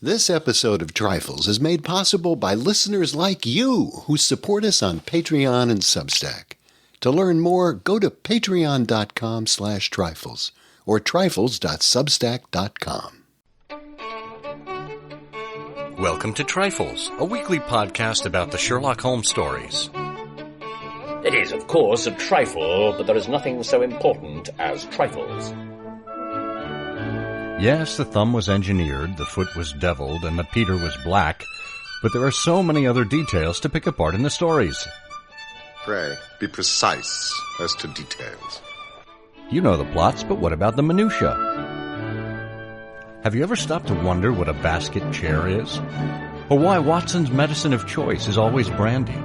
This episode of Trifles is made possible by listeners like you who support us on Patreon and Substack. To learn more, go to patreon.com/trifles or trifles.substack.com. Welcome to Trifles, a weekly podcast about the Sherlock Holmes stories. It is, of course, a trifle, but there is nothing so important as trifles. Yes, the thumb was engineered, the foot was deviled, and the Peter was black, but there are so many other details to pick apart in the stories. Pray, be precise as to details. You know the plots, but what about the minutiae? Have you ever stopped to wonder what a basket chair is? Or why Watson's medicine of choice is always brandy?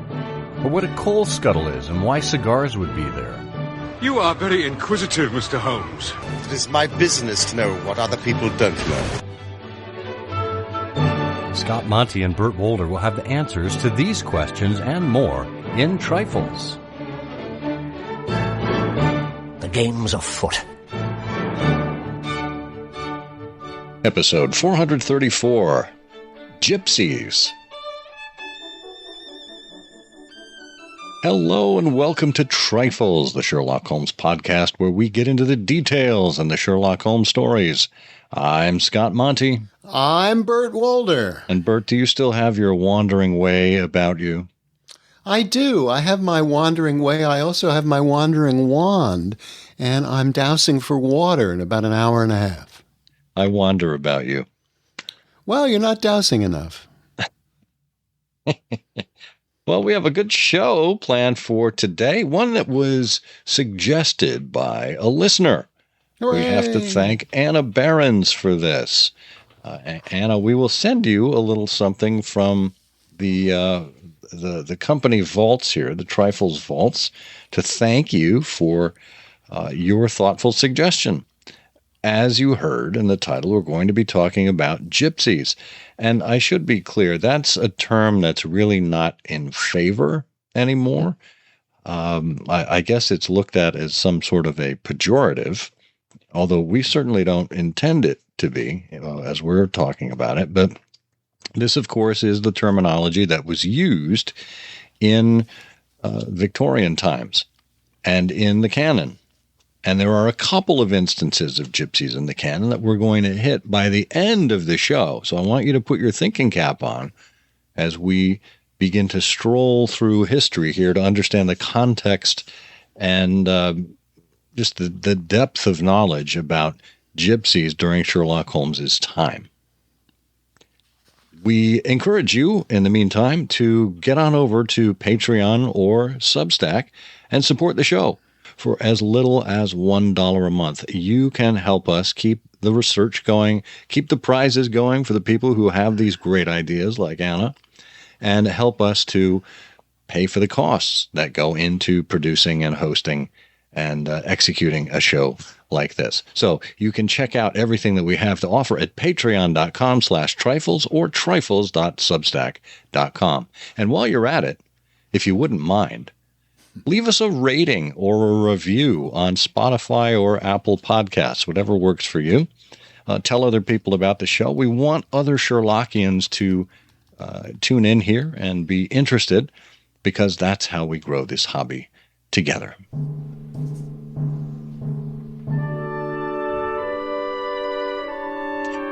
Or what a coal scuttle is and why cigars would be there? You are very inquisitive, Mr. Holmes. It is my business to know what other people don't know. Scott Monty and Burt Wolder will have the answers to these questions and more in Trifles. The game's afoot. Episode 434, Gypsies. Hello and welcome to Trifles, the Sherlock Holmes podcast where we get into the details and the Sherlock Holmes stories. I'm Scott Monty. I'm Burt Wolder. And Burt, do you still have your wandering way about you? I do. I have my wandering way. I also have my wandering wand, and I'm dousing for water in about an hour and a half. I wonder about you. Well, you're not dousing enough. Well, we have a good show planned for today, one that was suggested by a listener. Hooray! We have to thank Anna Behrens for this. Anna, we will send you a little something from the company vaults here, the Trifles vaults, to thank you for your thoughtful suggestion. As you heard in the title, we're going to be talking about gypsies. And I should be clear, that's a term that's really not in favor anymore. I guess it's looked at as some sort of a pejorative, although we certainly don't intend it to be, as we're talking about it. But this, of course, is the terminology that was used in Victorian times and in the canon. And there are a couple of instances of gypsies in the canon that we're going to hit by the end of the show. So I want you to put your thinking cap on as we begin to stroll through history here to understand the context and just the depth of knowledge about gypsies during Sherlock Holmes's time. We encourage you, in the meantime, to get on over to Patreon or Substack and support the show. For as little as $1 a month, you can help us keep the research going, keep the prizes going for the people who have these great ideas like Anna, and help us to pay for the costs that go into producing and hosting and executing a show like this. So you can check out everything that we have to offer at patreon.com/trifles or trifles.substack.com. And while you're at it, if you wouldn't mind, leave us a rating or a review on Spotify or Apple Podcasts, whatever works for you. Tell other people about the show. We want other Sherlockians to tune in here and be interested, because that's how we grow this hobby together.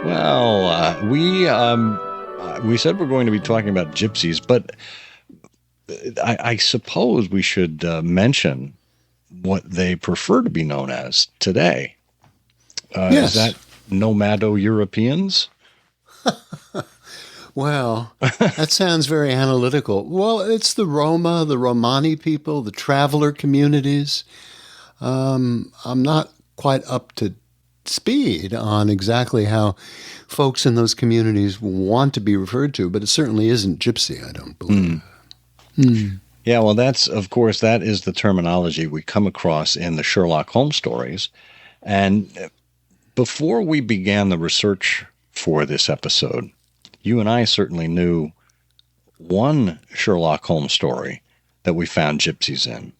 Well, we said we're going to be talking about gypsies, but I suppose we should mention what they prefer to be known as today. Yes. Is that Nomado-Europeans? Well, that sounds very analytical. Well, it's the Roma, the Romani people, the traveler communities. I'm not quite up to speed on exactly how folks in those communities want to be referred to, but it certainly isn't gypsy, I don't believe. Yeah, well, that's, of course, that is the terminology we come across in the Sherlock Holmes stories. And before we began the research for this episode, you and I certainly knew one Sherlock Holmes story that we found gypsies in.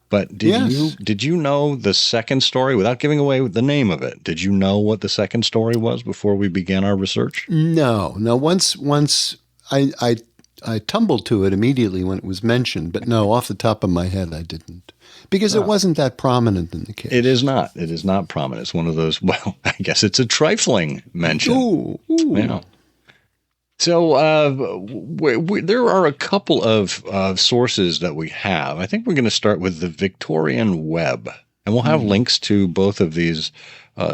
But Yes. did you know the second story without giving away the name of it? Did you know what the second story was before we began our research? No, no. Once I tumbled to it immediately when it was mentioned, but no, off the top of my head, I didn't, because it wasn't that prominent in the case. It is not. It is not prominent. It's one of those. Well, I guess it's a trifling mention. Ooh. Yeah. So there are a couple of sources that we have. I think we're going to start with the Victorian Web, and we'll have links to both of these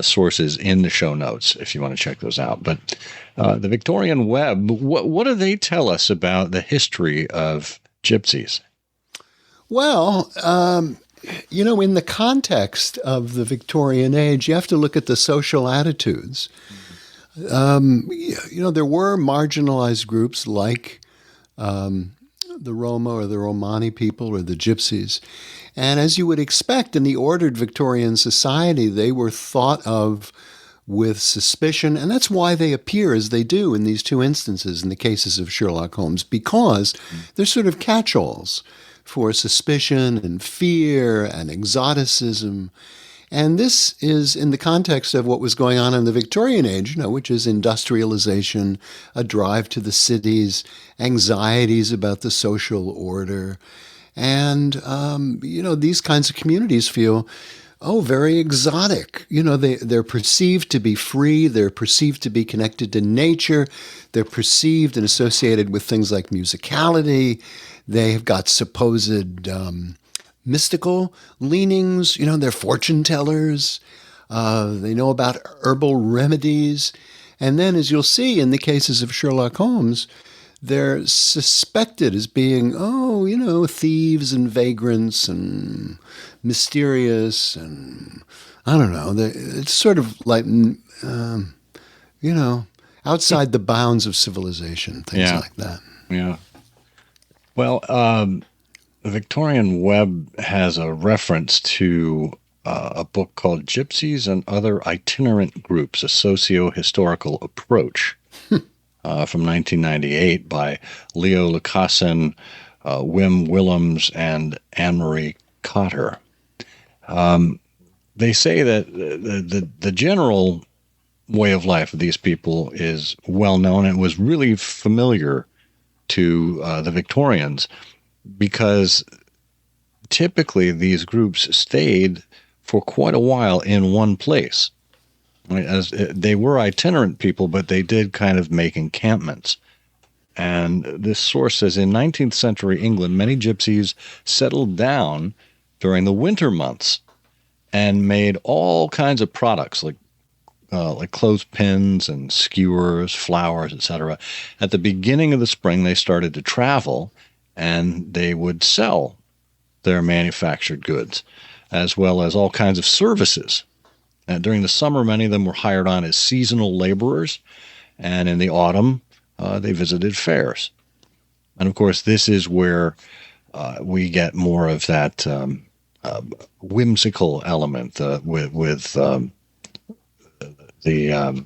sources in the show notes if you want to check those out. But the Victorian Web, what do they tell us about the history of gypsies? Well, in the context of the Victorian age, you have to look at the social attitudes. There were marginalized groups like the Roma or the Romani people or the Gypsies. And as you would expect in the ordered Victorian society, they were thought of with suspicion. And that's why they appear as they do in these two instances in the cases of Sherlock Holmes, because they're sort of catch-alls for suspicion and fear and exoticism. And this is in the context of what was going on in the Victorian age, which is industrialization, a drive to the cities, anxieties about the social order. And, these kinds of communities feel, very exotic. They're perceived to be free. They're perceived to be connected to nature. They're perceived and associated with things like musicality. They've got supposed mystical leanings. They're fortune tellers. They know about herbal remedies. And then, as you'll see in the cases of Sherlock Holmes, they're suspected as being, thieves and vagrants and mysterious. And I don't know. It's sort of like, outside the bounds of civilization, things like that. Yeah. Well, the Victorian Web has a reference to a book called Gypsies and Other Itinerant Groups, a Socio-Historical Approach from 1998 by Leo Lucassen, Wim Willems, and Anne-Marie Cotter. They say that the general way of life of these people is well known and was really familiar to the Victorians, because typically these groups stayed for quite a while in one place. As they were itinerant people, but they did kind of make encampments. And this source says in 19th century England, many gypsies settled down during the winter months and made all kinds of products like clothespins and skewers, flowers, etc. At the beginning of the spring, they started to travel, and they would sell their manufactured goods, as well as all kinds of services. And during the summer, many of them were hired on as seasonal laborers, and in the autumn, they visited fairs. And of course, this is where we get more of that whimsical element with the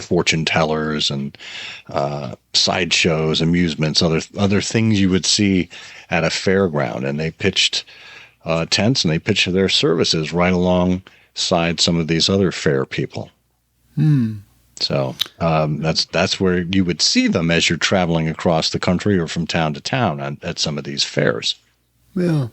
fortune tellers and sideshows, amusements, other things you would see at a fairground. And they pitched tents and they pitched their services right alongside some of these other fair people. So that's where you would see them as you're traveling across the country or from town to town at some of these fairs. Yeah.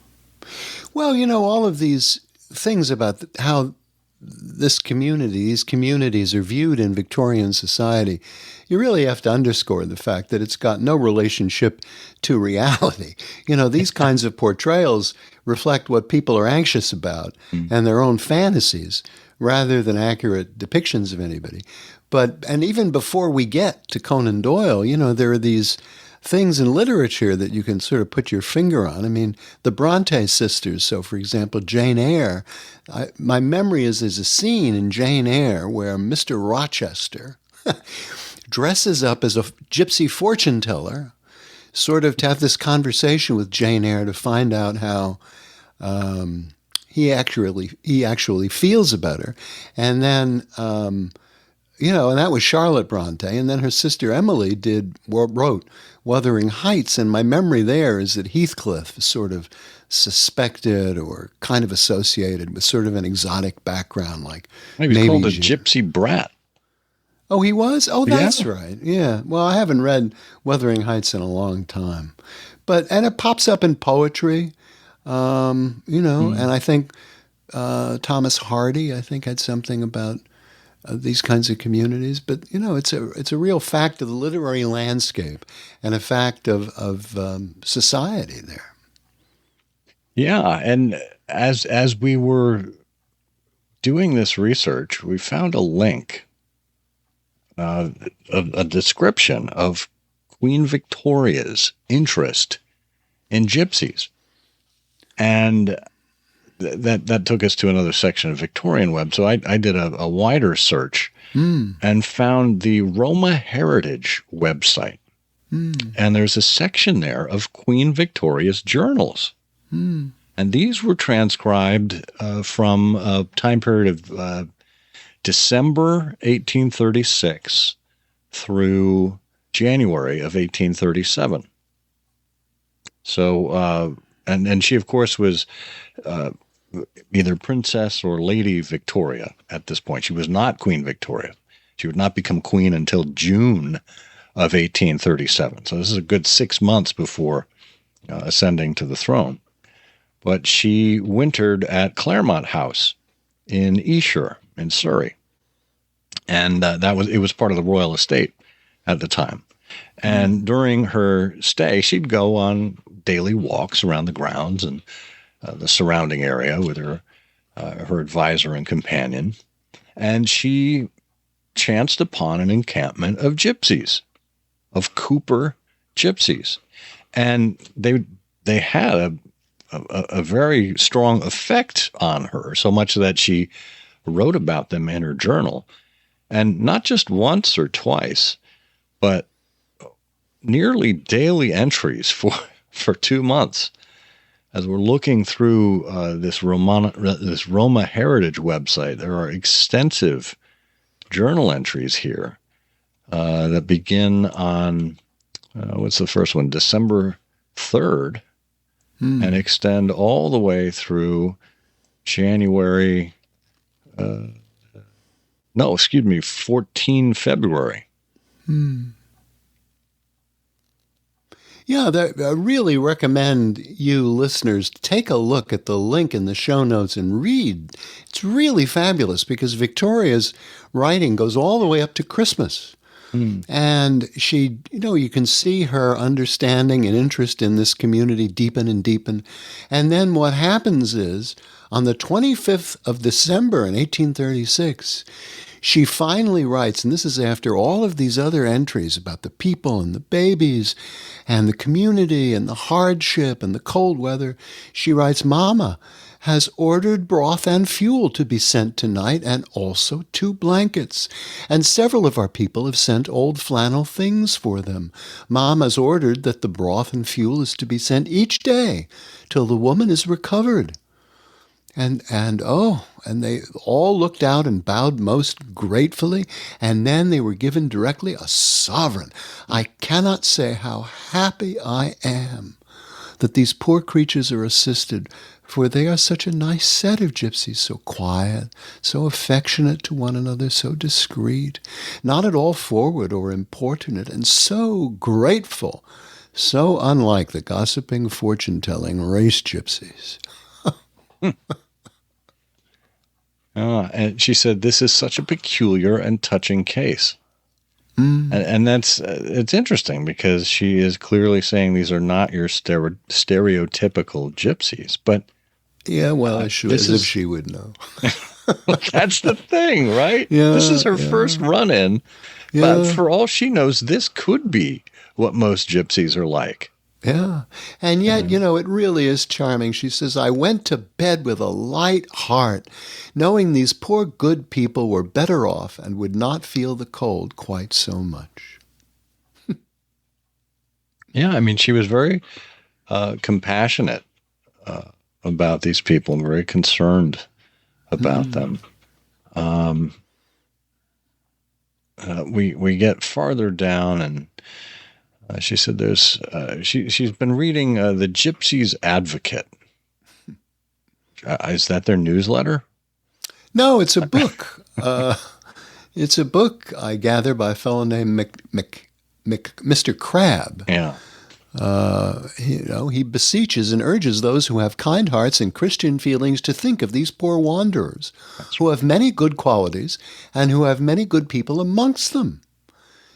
Well, all of these things about how these communities are viewed in Victorian society, you really have to underscore the fact that it's got no relationship to reality. These kinds of portrayals reflect what people are anxious about and their own fantasies rather than accurate depictions of anybody. And even before we get to Conan Doyle, there are these things in literature that you can sort of put your finger on. I mean, the Bronte sisters. So, for example, Jane Eyre. My memory is there's a scene in Jane Eyre where Mr. Rochester dresses up as a gypsy fortune teller, sort of to have this conversation with Jane Eyre to find out how he actually feels about her. And then and that was Charlotte Bronte. And then her sister Emily wrote Wuthering Heights. And my memory there is that Heathcliff is sort of suspected or kind of associated with sort of an exotic background, like Maybe he's called a gypsy brat. Oh, he was? Oh, that's Yeah. right. Yeah. Well, I haven't read Wuthering Heights in a long time. And it pops up in poetry, and I think Thomas Hardy, I think, had something about these kinds of communities. But, it's a real fact of the literary landscape and a fact of society there. Yeah, and as we were doing this research, we found a link, a description of Queen Victoria's interest in gypsies, and that took us to another section of Victorian web. So I did a wider search and found the Roma Heritage website, and there's a section there of Queen Victoria's journals. And these were transcribed from a time period of December 1836 through January of 1837. So, and she, of course, was either Princess or Lady Victoria at this point. She was not Queen Victoria. She would not become queen until June of 1837. So this is a good 6 months before ascending to the throne. But she wintered at Claremont House in Esher in Surrey, and it was part of the royal estate at the time. And during her stay, she'd go on daily walks around the grounds and the surrounding area with her advisor and companion, and she chanced upon an encampment of gypsies, of Cooper gypsies, and they had a very strong effect on her, so much that she wrote about them in her journal. And not just once or twice, but nearly daily entries for 2 months. As we're looking through this Roma Heritage website, there are extensive journal entries here that begin on, what's the first one, December 3rd, and extend all the way through January, 14 February. Yeah, I really recommend you listeners take a look at the link in the show notes and read. It's really fabulous because Victoria's writing goes all the way up to Christmas. And she, you can see her understanding and interest in this community deepen and deepen. And then what happens is, on the 25th of December in 1836, she finally writes, and this is after all of these other entries about the people and the babies and the community and the hardship and the cold weather. She writes, "Mama has ordered broth and fuel to be sent tonight, and also 2 blankets. And several of our people have sent old flannel things for them. Mom has ordered that the broth and fuel is to be sent each day till the woman is recovered." And they all looked out and bowed most gratefully, and then they were given directly a sovereign. I cannot say how happy I am that these poor creatures are assisted, for they are such a nice set of gypsies, so quiet, so affectionate to one another, so discreet, not at all forward or importunate, and so grateful, so unlike the gossiping, fortune-telling race gypsies. And she said, "This is such a peculiar and touching case." And it's interesting because she is clearly saying these are not your stereotypical gypsies. But yeah, well, as if she would know. That's the thing, right? Yeah, this is her first run-in. Yeah. But for all she knows, this could be what most gypsies are like. Yeah. And yet, it really is charming. She says, "I went to bed with a light heart, knowing these poor good people were better off and would not feel the cold quite so much." Yeah, I mean, she was very compassionate about these people and very concerned about them. we get farther down, and she said she's been reading the Gypsies Advocate. Is that their newsletter? No, it's a book. It's a book, I gather, by a fellow named Mr. Crabbe. Yeah. He beseeches and urges those who have kind hearts and Christian feelings to think of these poor wanderers, who have many good qualities and who have many good people amongst them.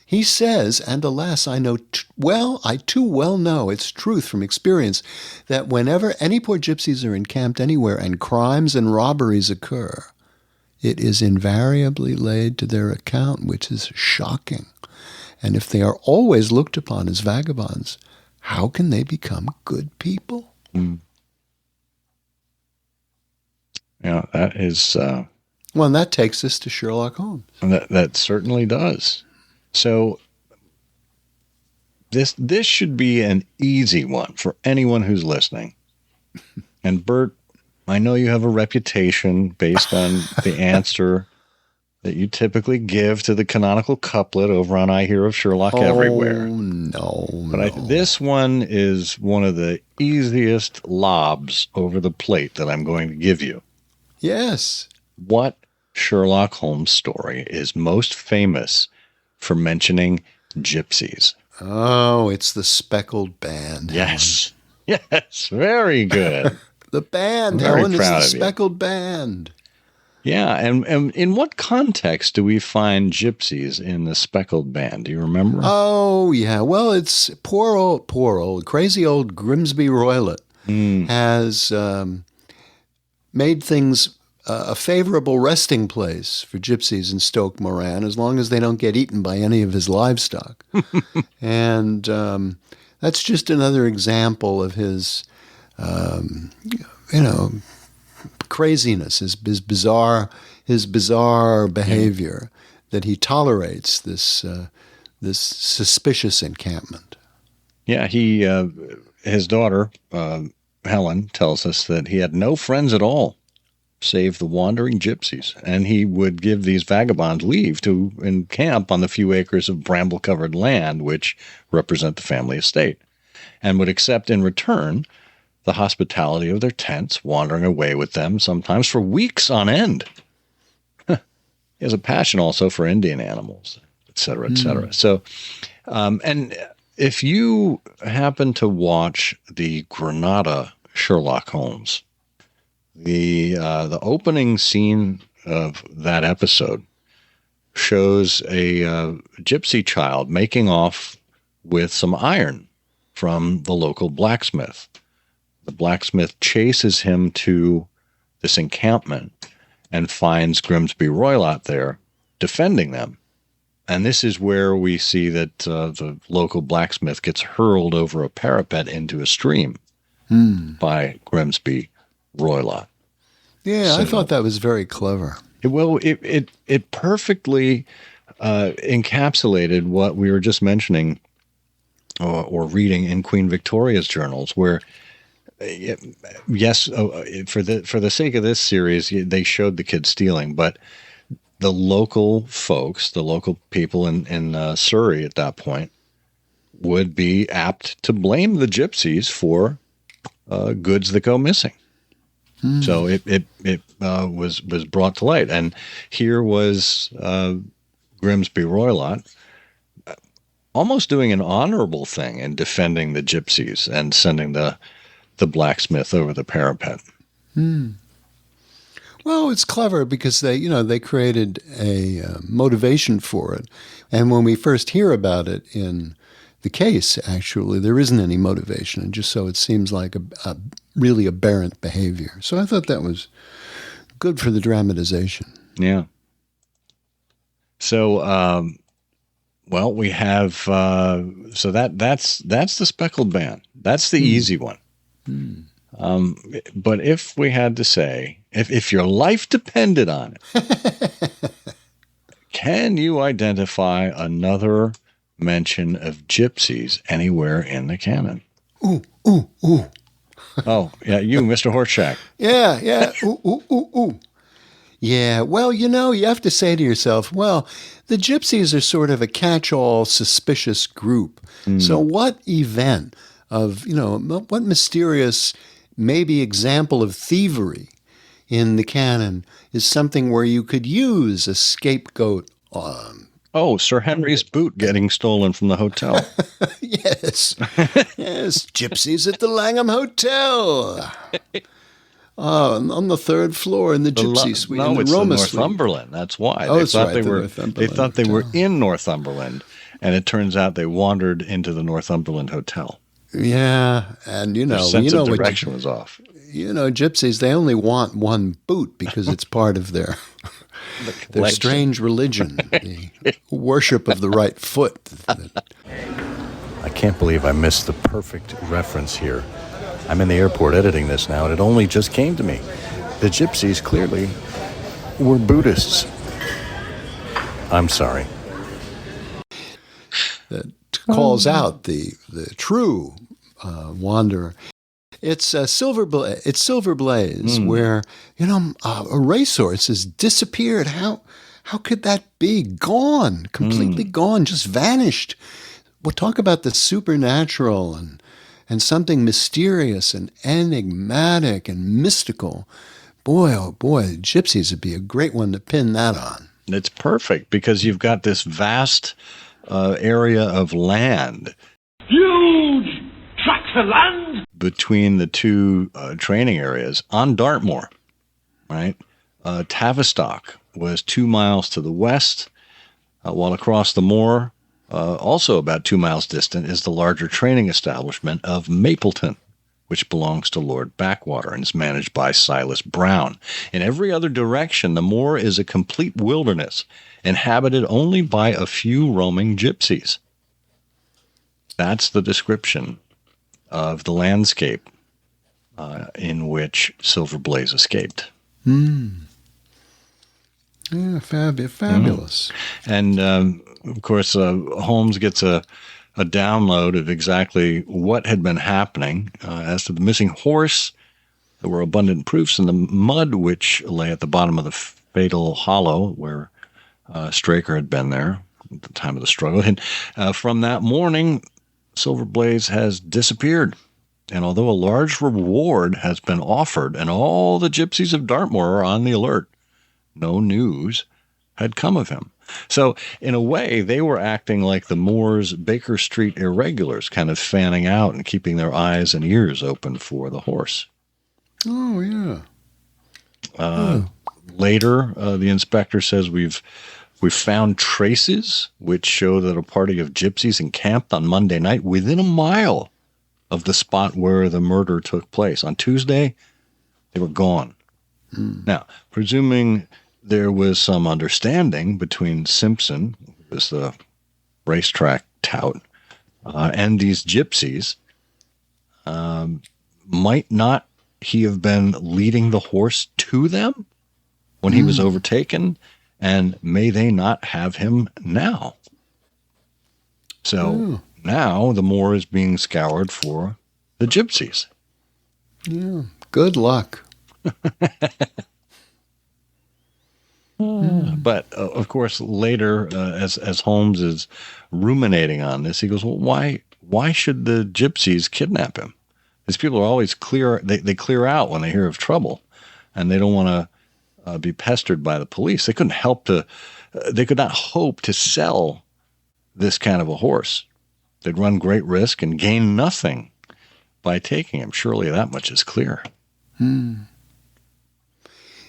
He says, and alas, I too well know it's truth from experience, that whenever any poor gypsies are encamped anywhere and crimes and robberies occur, it is invariably laid to their account, which is shocking. And if they are always looked upon as vagabonds, how can they become good people? Mm. Yeah, that is... well, and that takes us to Sherlock Holmes. That certainly does. So this should be an easy one for anyone who's listening. And Bert, I know you have a reputation based on the answer that you typically give to the canonical couplet over on I Hear of Sherlock Everywhere. But this one is one of the easiest lobs over the plate that I'm going to give you. Yes. What Sherlock Holmes story is most famous for mentioning gypsies? Oh, it's the Speckled Band. Yes. Yes, very good. The band, Helen, is the Speckled Band. Yeah, and in what context do we find gypsies in the Speckled Band? Do you remember? Oh, yeah. Well, it's poor old, crazy old Grimsby Roylott has made things a favorable resting place for gypsies in Stoke Moran, as long as they don't get eaten by any of his livestock. And that's just another example of his, craziness, his bizarre behavior, that he tolerates this suspicious encampment. Yeah, his daughter Helen tells us that he had no friends at all, save the wandering gypsies, and he would give these vagabonds leave to encamp on the few acres of bramble-covered land which represent the family estate, and would accept in return the hospitality of their tents, wandering away with them, sometimes for weeks on end. He has a passion also for Indian animals, et cetera, et cetera. So, and if you happen to watch the Granada Sherlock Holmes, the opening scene of that episode shows a gypsy child making off with some iron from the local blacksmith. The blacksmith chases him to this encampment and finds Grimsby Roylott there defending them. And this is where we see that the local blacksmith gets hurled over a parapet into a stream by Grimsby Roylott. Yeah, so, I thought that was very clever. It perfectly encapsulated what we were just mentioning or reading in Queen Victoria's journals, where yes, for the sake of this series, they showed the kids stealing, but the local folks, the local people in Surrey at that point, would be apt to blame the gypsies for goods that go missing. So it was brought to light, and here was Grimsby Roylott almost doing an honorable thing in defending the gypsies and sending the blacksmith over the parapet. Well, it's clever because they created a motivation for it, and when we first hear about it in the case, actually, there isn't any motivation, and just so it seems like a really aberrant behavior. So I thought that was good for the dramatization. Yeah. So, well, we have so that's the Speckled Band. That's the easy one. But if we had to say, if your life depended on it, can you identify another mention of gypsies anywhere in the canon? Ooh. Oh, yeah, you, Mr. Horseshack. Yeah. Ooh. Yeah, well, you have to say to yourself, well, the Gypsies are sort of a catch-all suspicious group. So what event of, what mysterious, maybe example of thievery in the canon is something where you could use a scapegoat on? Oh, Sir Henry's boot getting stolen from the hotel. Yes, yes, Gypsies at the Langham Hotel. On the third floor in the Gypsy suite, No, in the it's Roma the suite. Northumberland. That's why. Oh, that's right, the They thought they were Northumberland in Northumberland, and it turns out they wandered into the Northumberland Hotel. Yeah, and Their sense of direction was off. Gypsies, they only want one boot because it's part of their strange religion, the worship of the right foot. I can't believe I missed the perfect reference here. I'm in the airport editing this now, and it only just came to me. The Gypsies clearly were Buddhists. I'm sorry. That calls out the true wanderer. It's Silver Blaze, where a racehorse has disappeared. How could that be? Gone, completely gone, just vanished. We'll talk about the supernatural and something mysterious and enigmatic and mystical. Boy, oh boy, Gypsies would be a great one to pin that on. It's perfect because you've got this vast area of land. Huge tracts of land! Between the two training areas on Dartmoor, right? Tavistock was 2 miles to the west, while across the moor, also about 2 miles distant, is the larger training establishment of Mapleton, which belongs to Lord Backwater and is managed by Silas Brown. In every other direction, the moor is a complete wilderness, inhabited only by a few roaming gypsies. That's the description of the landscape in which Silver Blaze escaped. Yeah, fabulous. And, of course, Holmes gets a download of exactly what had been happening. As to the missing horse, there were abundant proofs in the mud which lay at the bottom of the fatal hollow where Straker had been there at the time of the struggle. And from that morning, Silver Blaze has disappeared. And although a large reward has been offered and all the gypsies of Dartmoor are on the alert, no news had come of him. So, in a way, they were acting like the Moor's Baker Street irregulars, kind of fanning out and keeping their eyes and ears open for the horse. Oh, yeah. Later, the inspector says we've found traces which show that a party of gypsies encamped on Monday night within a mile of the spot where the murder took place. On Tuesday, they were gone. Now, presuming there was some understanding between Simpson, who was the racetrack tout, and these gypsies, might not he have been leading the horse to them when he was overtaken? And may they not have him now? So now the moor is being scoured for the gypsies. Yeah. Good luck. But, of course, later, as Holmes is ruminating on this, he goes, well, why should the gypsies kidnap him? These people are always they clear out when they hear of trouble, and they don't want to be pestered by the police. They could not hope to sell this kind of a horse. They'd run great risk and gain nothing by taking him. Surely that much is clear.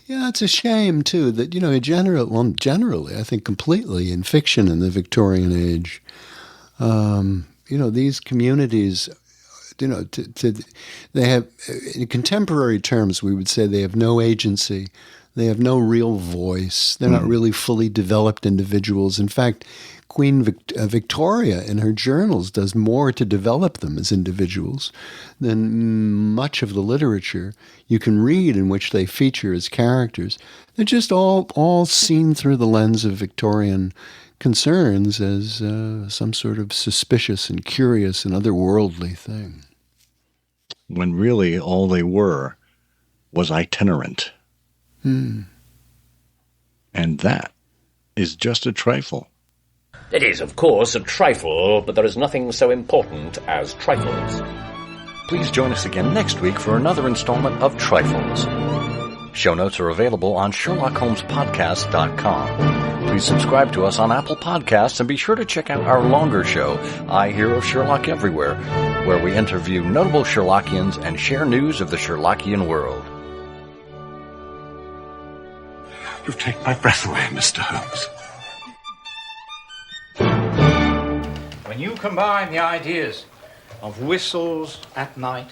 Yeah, it's a shame, too, that, generally, I think completely in fiction in the Victorian age, these communities, they have, in contemporary terms, we would say they have no agency. They have no real voice. They're not really fully developed individuals. In fact, Queen Victoria in her journals does more to develop them as individuals than much of the literature you can read in which they feature as characters. They're just all seen through the lens of Victorian concerns as some sort of suspicious and curious and otherworldly thing. When really all they were was itinerant. And that is just a trifle. It is, of course, a trifle, but there is nothing so important as trifles. Please join us again next week for another installment of Trifles. Show notes are available on SherlockHolmesPodcast.com. Please subscribe to us on Apple Podcasts and be sure to check out our longer show, I Hear of Sherlock Everywhere, where we interview notable Sherlockians and share news of the Sherlockian world. You've taken my breath away, Mr. Holmes. When you combine the ideas of whistles at night,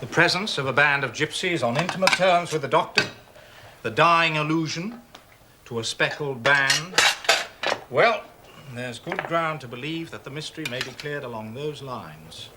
the presence of a band of gypsies on intimate terms with the doctor, the dying allusion to a speckled band, well, there's good ground to believe that the mystery may be cleared along those lines.